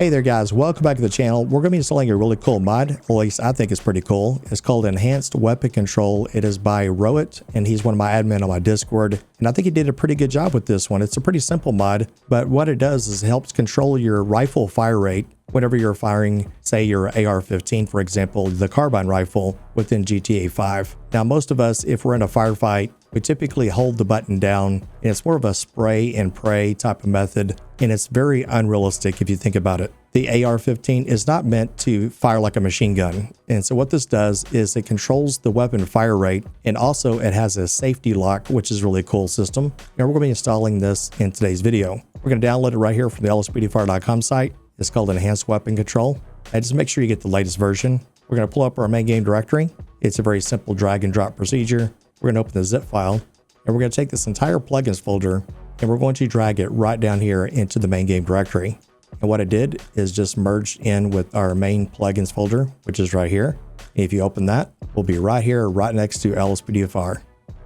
Hey there guys, welcome back to the channel. We're going to be installing a really cool mod, or at least I think it's pretty cool. It's called Enhanced Weapon Control. It is by Rowit, and he's one of my admin on my Discord. And I think he did a pretty good job with this one. It's a pretty simple mod, but what it does is it helps control your rifle fire rate whenever you're firing, say your AR-15, for example, the carbine rifle within GTA 5. Now, most of us, if we're in a firefight, we typically hold the button down, and it's more of a spray and pray type of method, and it's very unrealistic if you think about it. The AR-15 is not meant to fire like a machine gun, and so what this does is it controls the weapon fire rate, and also it has a safety lock, which is a really cool system. And we're going to be installing this in today's video. We're going to download it right here from the LSPDFR.com site. It's called Enhanced Weapon Control. And just make sure you get the latest version. We're going to pull up our main game directory. It's a very simple drag and drop procedure. We're going to open the zip file, and we're going to take this entire plugins folder, and we're going to drag it right down here into the main game directory. And what it did is just merged in with our main plugins folder, which is right here. And if you open that, we'll be right here, right next to LSPDFR.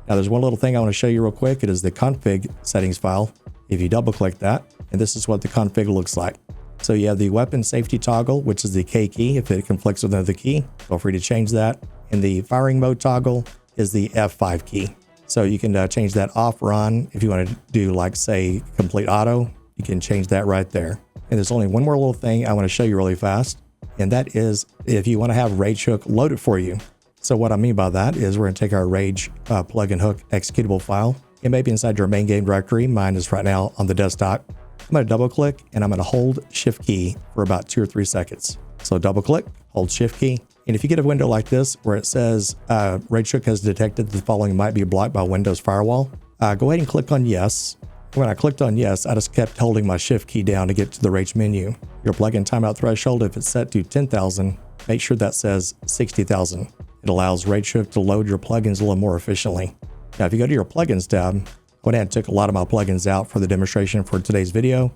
Now there's one little thing I want to show you real quick. It is the config settings file. If you double click that, and this is what the config looks like. So you have the weapon safety toggle, which is the K key. If it conflicts with another key, feel free to change that. And the firing mode toggle is the F5 key. So you can change that off or on. If you want to do, like, say, complete auto, you can change that right there. And there's only one more little thing I want to show you really fast, and that is if you want to have Rage Hook loaded for you. So what I mean by that is we're going to take our Rage plugin hook executable file. It may be inside your main game directory. Mine is right now on the desktop. I'm going to double click, and I'm going to hold Shift key for about 2 or 3 seconds. So double click, hold Shift key. And if you get a window like this where it says Rage Hook has detected the following might be blocked by Windows Firewall, go ahead and click on yes. When I clicked on yes, I just kept holding my Shift key down to get to the Rage menu. Your plugin timeout threshold, if it's set to 10,000, make sure that says 60,000. It allows Rage Hook to load your plugins a little more efficiently. Now, if you go to your plugins tab, I went ahead and took a lot of my plugins out for the demonstration for today's video.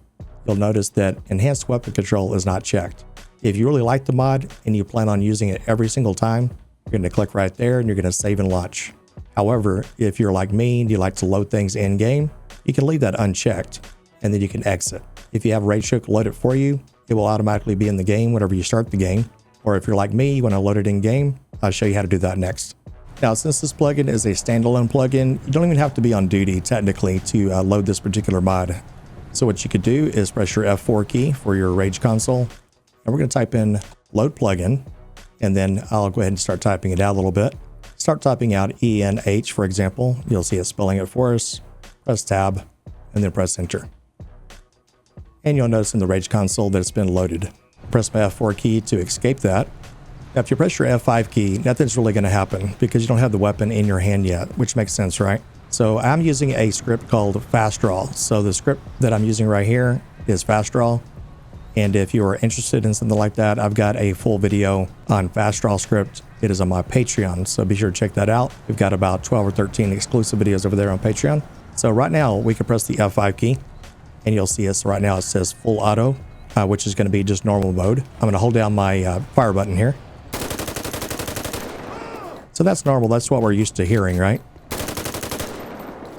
You'll notice that Enhanced Weapon Control is not checked. If you really like the mod and you plan on using it every single time, you're going to click right there and you're going to save and launch. However, if you're like me and you like to load things in game, you can leave that unchecked and then you can exit. If you have Rage Hook loaded for you, it will automatically be in the game whenever you start the game. Or if you're like me, you want to load it in game, I'll show you how to do that next. Now, since this plugin is a standalone plugin, you don't even have to be on duty technically to load this particular mod. So what you could do is press your F4 key for your Rage console. And we're going to type in load plugin, and then I'll go ahead and start typing it out a little bit. Start typing out ENH, for example. You'll see it spelling it for us. Press tab, and then press enter. And you'll notice in the Rage console that it's been loaded. Press my F4 key to escape that. Now, if you press your F5 key, nothing's really going to happen because you don't have the weapon in your hand yet, which makes sense, right? So I'm using a script called Fast Draw. So the script that I'm using right here is Fast Draw. And if you are interested in something like that, I've got a full video on Fast Draw script. It is on my Patreon, so be sure to check that out. We've got about 12 or 13 exclusive videos over there on Patreon. So right now we can press the F5 key, and you'll see us right now. It says full auto, which is going to be just normal mode. I'm going to hold down my fire button here. So that's normal. That's what we're used to hearing, right?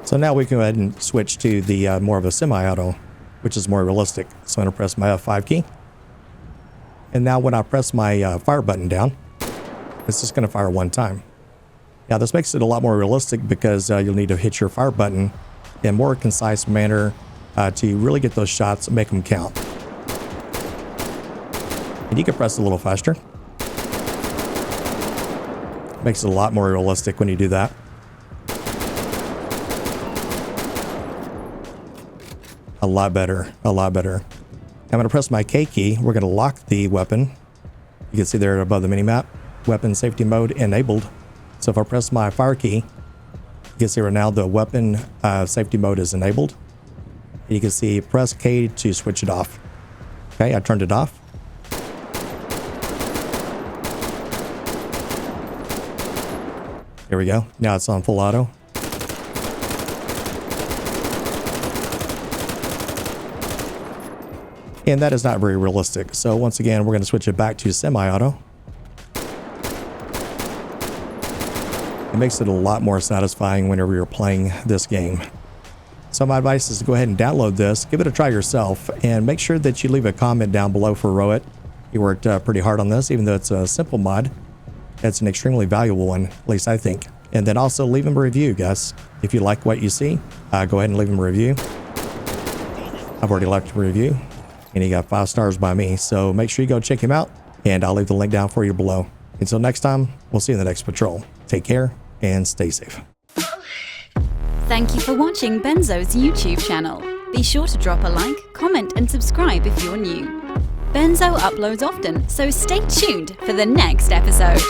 So now we can go ahead and switch to the more of a semi-auto, which is more realistic. So I'm going to press my F5 key. And now when I press my fire button down, it's just going to fire one time. Now this makes it a lot more realistic because you'll need to hit your fire button in a more concise manner to really get those shots and make them count. And you can press a little faster. Makes it a lot more realistic when you do that. A lot better, a lot better. I'm going to press my K key. We're going to lock the weapon. You can see there above the minimap, weapon safety mode enabled. So if I press my fire key, you can see right now the weapon safety mode is enabled. And you can see press K to switch it off. Okay, I turned it off. Here we go. Now it's on full auto. And that is not very realistic. So once again, we're going to switch it back to semi-auto. It makes it a lot more satisfying whenever you're playing this game. So So my advice is to go ahead and download this, give it a try yourself, and make sure that you leave a comment down below for Rowett. He worked pretty hard on this, even though it's a simple mod. It's an extremely valuable one, at least I think. And then also leave him a review, guys. If you like what you see, go ahead and leave him a review. I've already left a review, and he got 5 stars by me. So make sure you go check him out, and I'll leave the link down for you below. Until next time, we'll see you in the next patrol. Take care and stay safe. Thank you for watching Benzo's YouTube channel. Be sure to drop a like, comment and subscribe if you're new. Benzo uploads often, so stay tuned for the next episode.